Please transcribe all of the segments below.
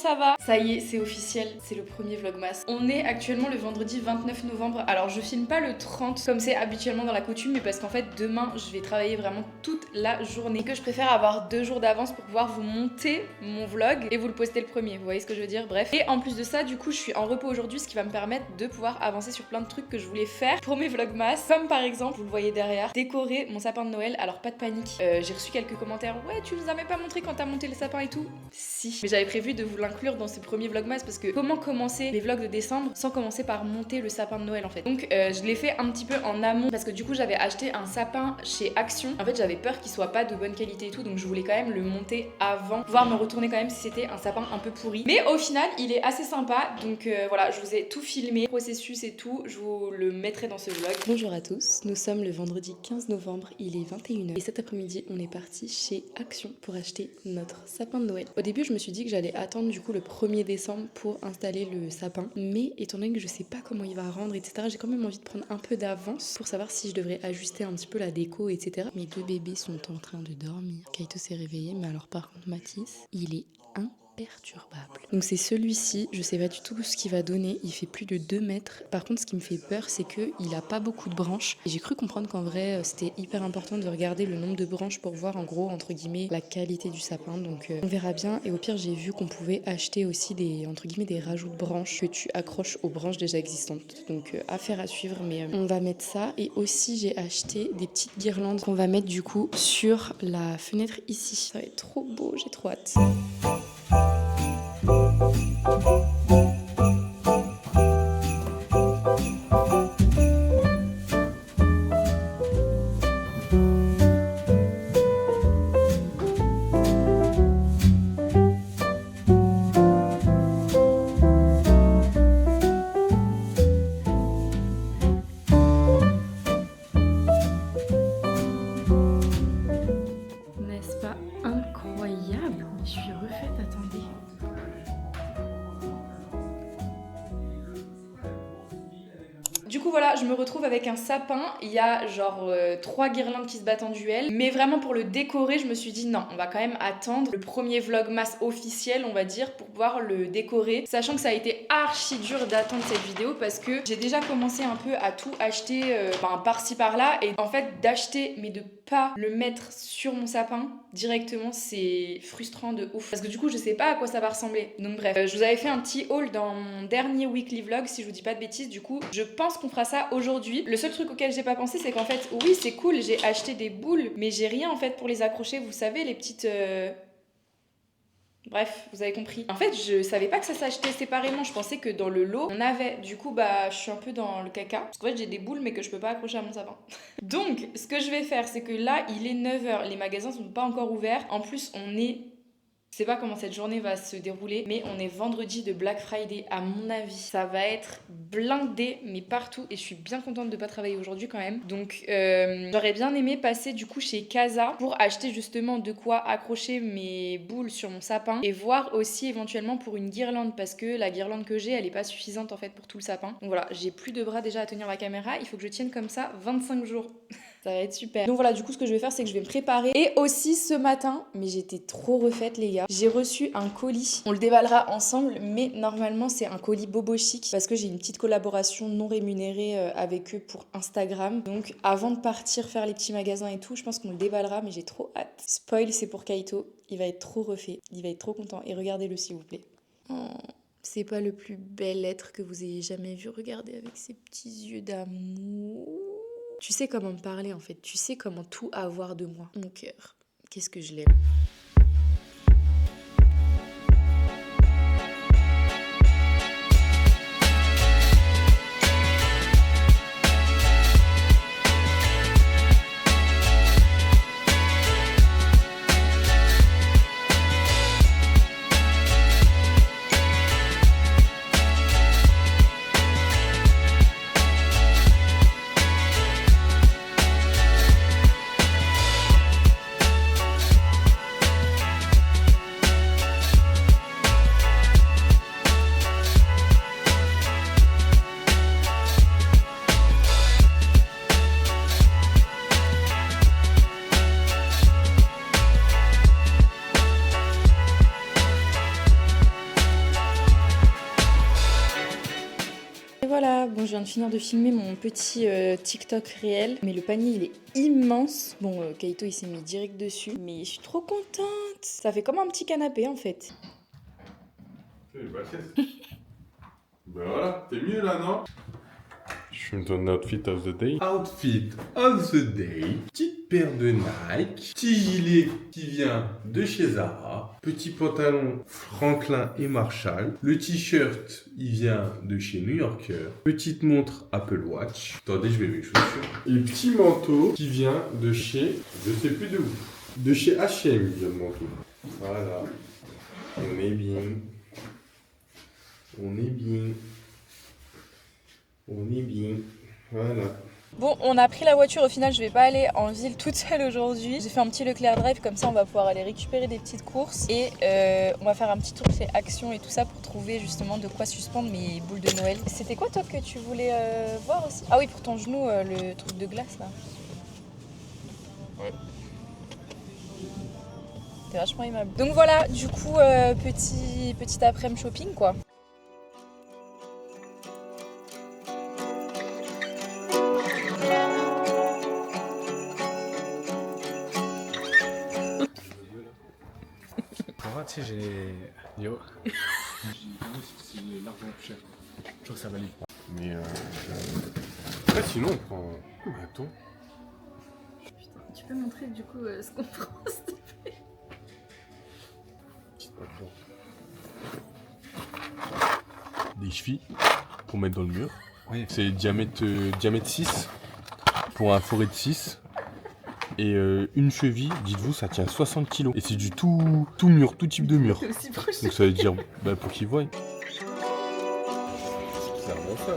ça va? Ça y est, c'est officiel, c'est le premier vlogmas. On est actuellement le vendredi 29 novembre. Alors je filme pas le 30 comme c'est habituellement dans la coutume, mais parce qu'en fait demain je vais travailler vraiment toute la journée. Que je préfère avoir 2 jours d'avance pour pouvoir vous monter mon vlog et vous le poster le premier. Vous voyez ce que je veux dire? Bref. Et en plus de ça, du coup, je suis en repos aujourd'hui, ce qui va me permettre de pouvoir avancer sur plein de trucs que je voulais faire pour mes vlogmas. Comme par exemple, vous le voyez derrière, décorer mon sapin de Noël. Alors pas de panique. J'ai reçu quelques commentaires. Ouais, tu nous avais pas montré quand t'as monté le sapin et tout. Si. Mais j'avais prévu de vous l'inclure dans ce premier vlogmas parce que comment commencer les vlogs de décembre sans commencer par monter le sapin de Noël en fait. Donc je l'ai fait un petit peu en amont parce que du coup j'avais acheté un sapin chez Action. En fait j'avais peur qu'il soit pas de bonne qualité et tout, donc je voulais quand même le monter avant, pouvoir me retourner quand même si c'était un sapin un peu pourri. Mais au final il est assez sympa, donc voilà, je vous ai tout filmé, le processus et tout, je vous le mettrai dans ce vlog. Bonjour à tous, nous sommes le vendredi 15 novembre, il est 21h et cet après-midi on est parti chez Action pour acheter notre sapin de Noël. Au début je me suis dit que j'allais attendre du coup le 1er décembre pour installer le sapin, mais étant donné que je sais pas comment il va rendre, etc., j'ai quand même envie de prendre un peu d'avance pour savoir si je devrais ajuster un petit peu la déco, etc. Mes 2 bébés sont en train de dormir. Kaito s'est réveillé, mais alors par contre Mathis, il est imperturbable. Donc c'est celui-ci, je sais pas du tout ce qu'il va donner, il fait plus de 2 mètres. Par contre ce qui me fait peur c'est qu'il a pas beaucoup de branches. Et j'ai cru comprendre qu'en vrai c'était hyper important de regarder le nombre de branches pour voir en gros entre guillemets la qualité du sapin. Donc on verra bien. Et au pire j'ai vu qu'on pouvait acheter aussi des entre guillemets des rajouts de branches que tu accroches aux branches déjà existantes. Donc affaire à suivre, mais on va mettre ça. Et aussi j'ai acheté des petites guirlandes qu'on va mettre du coup sur la fenêtre ici. Ça va être trop beau, j'ai trop hâte. N'est-ce pas incroyable? Je suis refaite, attendez. Du coup voilà, je me retrouve avec un sapin, il y a genre 3 guirlandes qui se battent en duel, mais vraiment pour le décorer je me suis dit non, on va quand même attendre le premier vlogmas officiel on va dire pour pouvoir le décorer, sachant que ça a été archi dur d'attendre cette vidéo parce que j'ai déjà commencé un peu à tout acheter par-ci par-là, et en fait d'acheter mais de pas le mettre sur mon sapin directement c'est frustrant de ouf parce que du coup je sais pas à quoi ça va ressembler. Donc bref, je vous avais fait un petit haul dans mon dernier weekly vlog si je vous dis pas de bêtises, du coup je pense qu'on fera ça aujourd'hui. Le seul truc auquel j'ai pas pensé c'est qu'en fait oui c'est cool, j'ai acheté des boules mais j'ai rien en fait pour les accrocher, vous savez les petites bref, vous avez compris. En fait, je savais pas que ça s'achetait séparément. Je pensais que dans le lot, on avait. Du coup, bah, je suis un peu dans le caca. Parce qu'en fait, j'ai des boules, mais que je peux pas accrocher à mon sapin. Donc, ce que je vais faire, c'est que là, il est 9h. Les magasins sont pas encore ouverts. En plus, on est... Je sais pas comment cette journée va se dérouler, mais on est vendredi de Black Friday. À mon avis, ça va être blindé, mais partout. Et je suis bien contente de pas travailler aujourd'hui quand même. Donc, j'aurais bien aimé passer du coup chez Casa pour acheter justement de quoi accrocher mes boules sur mon sapin. Et voir aussi éventuellement pour une guirlande, parce que la guirlande que j'ai, elle est pas suffisante en fait pour tout le sapin. Donc voilà, j'ai plus de bras déjà à tenir la caméra. Il faut que je tienne comme ça 25 jours. Ça va être super. Donc voilà, du coup, ce que je vais faire, c'est que je vais me préparer. Et aussi ce matin, mais j'étais trop refaite, les gars. J'ai reçu un colis. On le déballera ensemble, mais normalement, c'est un colis Bobo Chic parce que j'ai une petite collaboration non rémunérée avec eux pour Instagram. Donc avant de partir faire les petits magasins et tout, je pense qu'on le déballera, mais j'ai trop hâte. Spoil, c'est pour Kaito. Il va être trop refait. Il va être trop content. Et regardez-le, s'il vous plaît. Oh. C'est pas le plus bel être que vous ayez jamais vu. Regardez avec ses petits yeux d'amour. Tu sais comment me parler en fait, tu sais comment tout avoir de moi. Mon cœur, qu'est-ce que je l'aime. de finir de filmer mon petit TikTok réel, mais le panier il est immense. Bon, Kaito il s'est mis direct dessus, mais je suis trop contente. Ça fait comme un petit canapé en fait. Ben voilà, t'es mieux là, non? Je filme ton outfit of the day. Outfit of the day. Petite paire de Nike. Petit gilet qui vient de chez Zara. Petit pantalon Franklin et Marshall. Le t-shirt, il vient de chez New Yorker. Petite montre Apple Watch. Attendez, je vais mes chaussures. Et petit manteau qui vient de chez... Je sais plus de où. De chez H&M, il vient le manteau. Voilà. On est bien. On est bien. On est bien. Voilà. Bon, on a pris la voiture, au final je vais pas aller en ville toute seule aujourd'hui. J'ai fait un petit Leclerc Drive, comme ça on va pouvoir aller récupérer des petites courses. Et on va faire un petit tour chez Action et tout ça pour trouver justement de quoi suspendre mes boules de Noël. C'était quoi toi que tu voulais voir aussi? Ah oui, pour ton genou, le truc de glace là. Ouais. T'es vachement aimable. Donc voilà, du coup, petit après-midi shopping quoi. Tu sais, j'ai... Yo. C'est largement plus cher. Je crois que ça valide. Mais après, sinon, on prend. Oh, bah, attends. Putain, tu peux montrer du coup ce qu'on prend s'il te plaît? Des chevilles pour mettre dans le mur. Oui. C'est diamètre 6 pour un forêt de 6. Et une cheville, dites-vous, ça tient 60 kg. Et c'est du tout mur, tout type de mur. C'est aussi proche. Donc ça veut dire, bah, pour qu'ils voient. C'est clairement ça,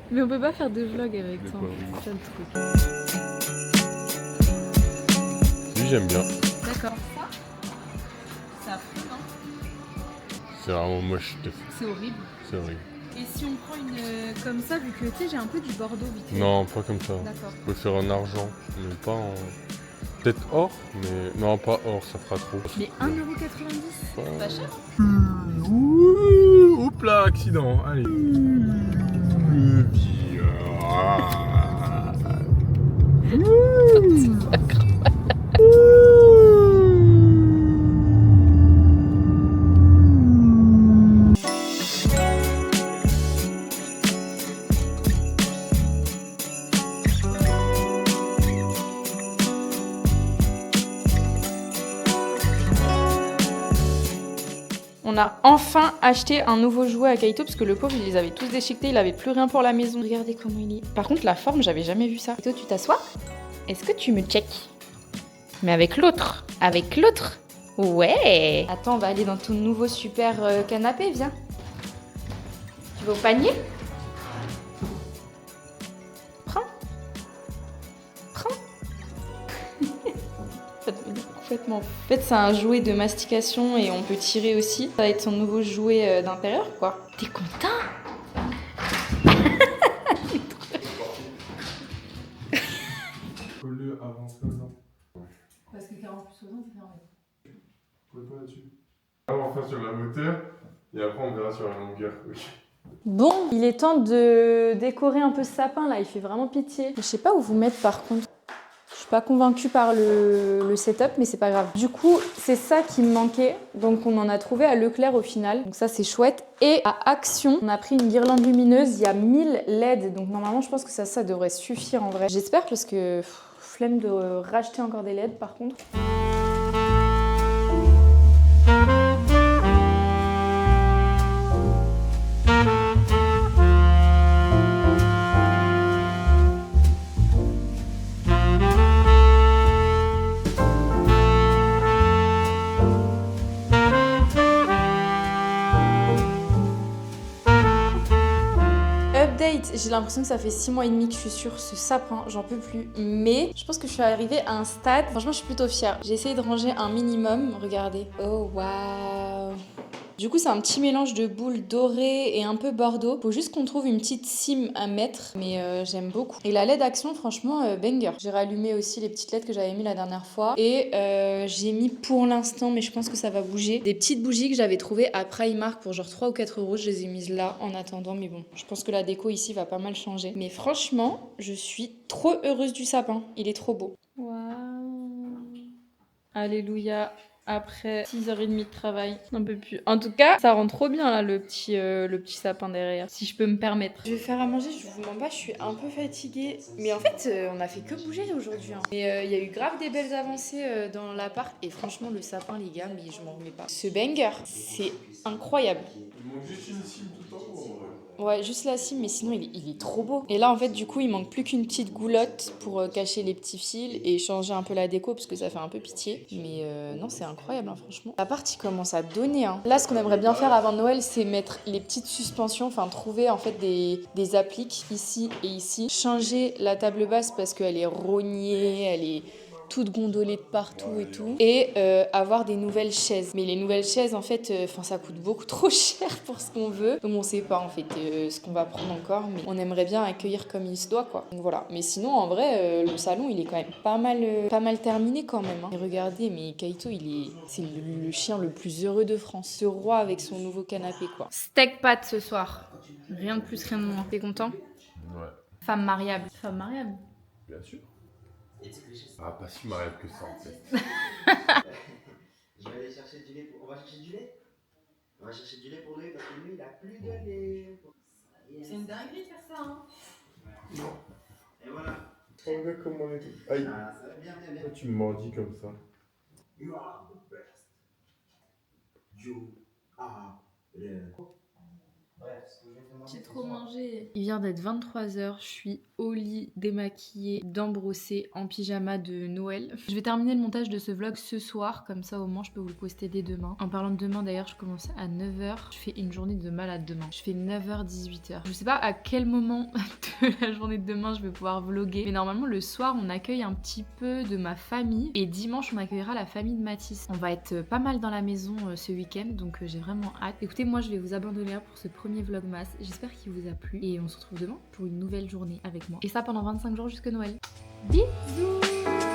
Mais on peut pas faire de vlog avec toi. C'est ça le truc. Lui, j'aime bien. D'accord. Ça, c'est affreux, non? C'est vraiment moche. C'est horrible. C'est horrible. Et si on prend une comme ça, vu que tu sais, j'ai un peu du bordeaux vite fait. Non, pas comme ça. D'accord. On peut faire en argent, mais pas en... Peut-être or, mais... Non, pas or, ça fera trop. Mais 1,90€, c'est pas cher. Ouh, hop là, accident. Allez. On a enfin acheté un nouveau jouet à Kaito parce que le pauvre il les avait tous déchiquetés, il avait plus rien pour la maison. Regardez comment il est. Par contre la forme, j'avais jamais vu ça. Kaito, tu t'assois? Est-ce que tu me checkes? Mais avec l'autre. Avec l'autre. Ouais. Attends, on va aller dans ton nouveau super canapé, viens. Tu vas au panier? Prends. Prends. Ça devient complètement. En fait, c'est un jouet de mastication et on peut tirer aussi. Ça va être son nouveau jouet d'intérieur, quoi. T'es content? Colle-le avant 16 ans. Parce que 40 plus 60, c'est fermé. Colle pas là-dessus. On va faire sur la hauteur et après on verra sur la longueur. Oui. Bon, il est temps de décorer un peu ce sapin là, il fait vraiment pitié. Je sais pas où vous mettre par contre. Je suis pas convaincue par le setup, mais c'est pas grave. Du coup, c'est ça qui me manquait. Donc on en a trouvé à Leclerc au final. Donc ça c'est chouette. Et à Action, on a pris une guirlande lumineuse. Il y a 1000 LED. Donc normalement, je pense que ça devrait suffire en vrai. J'espère parce que flemme de racheter encore des LED par contre. J'ai l'impression que ça fait 6 mois et demi que je suis sur ce sapin, j'en peux plus. Mais je pense que je suis arrivée à un stade, franchement je suis plutôt fière. J'ai essayé de ranger un minimum, regardez. Oh waouh. Du coup c'est un petit mélange de boules dorées et un peu bordeaux. Faut juste qu'on trouve une petite cime à mettre, mais j'aime beaucoup. Et la LED action franchement banger. J'ai rallumé aussi les petites LED que j'avais mis la dernière fois. Et j'ai mis pour l'instant, mais je pense que ça va bouger, des petites bougies que j'avais trouvées à Primark pour genre 3 ou 4 euros. Je les ai mises là en attendant, mais bon, je pense que la déco ici va pas mal changer. Mais franchement, je suis trop heureuse du sapin. Il est trop beau. Waouh. Alléluia. Après 6h30 de travail, on peut plus. En tout cas, ça rend trop bien là le petit sapin derrière, si je peux me permettre. Je vais faire à manger, je vous mens pas, je suis un peu fatiguée. Mais en fait, on a fait que bouger aujourd'hui. Hein. Et il y a eu grave des belles avancées dans l'appart. Et franchement, le sapin, les gars, mais je m'en remets pas. Ce banger, c'est incroyable. Il manque juste une cime tout en haut, en vrai. Ouais, juste la cime, mais sinon il est trop beau. Et là, en fait, du coup, il manque plus qu'une petite goulotte pour cacher les petits fils et changer un peu la déco parce que ça fait un peu pitié. Mais non, c'est incroyable, hein, franchement. L'appart, il commence à donner. Hein. Là, ce qu'on aimerait bien faire avant Noël, c'est mettre les petites suspensions, enfin, trouver en fait des appliques ici et ici. Changer la table basse parce qu'elle est rognée, elle est toute gondolée de partout et tout. Et avoir des nouvelles chaises. Mais les nouvelles chaises, en fait, ça coûte beaucoup trop cher pour ce qu'on veut. Donc on sait pas, en fait, ce qu'on va prendre encore. Mais on aimerait bien accueillir comme il se doit, quoi. Donc voilà. Mais sinon, en vrai, le salon, il est quand même pas mal terminé quand même. Hein. Et regardez, mais Kaito, c'est le chien le plus heureux de France. Ce roi avec son nouveau canapé, quoi. Steak pâte ce soir. Rien de plus, rien de moins. T'es content? Ouais. Femme mariable. Femme mariable. Bien sûr. Ah, pas si mariable que ça en fait. Je vais aller chercher du lait. On va chercher du lait. On va chercher du lait pour lui parce que lui, il a plus de lait. C'est une dinguerie de faire ça, hein. Et voilà. Regarde comment on est. Aïe. Ah, ça va bien. Pourquoi tu me mordis comme ça? You are the best. You are the... Bref, ce que je vais te manger. J'ai trop mangé. Il vient d'être 23h, je suis au lit, démaquillée, dents brossées, en pyjama de Noël. Je vais terminer le montage de ce vlog ce soir, comme ça au moins je peux vous le poster dès demain. En parlant de demain d'ailleurs, je commence à 9h. Je fais une journée de malade demain. Je fais 9h-18h. Je sais pas à quel moment de la journée de demain je vais pouvoir vlogger. Mais normalement le soir on accueille un petit peu de ma famille. Et dimanche on accueillera la famille de Mathis. On va être pas mal dans la maison ce week-end, donc j'ai vraiment hâte. Écoutez, moi je vais vous abandonner là pour ce premier vlogmas. J'espère qu'il vous a plu. Et on se retrouve demain pour une nouvelle journée avec moi. Et ça pendant 25 jours jusqu'à Noël. Bisous!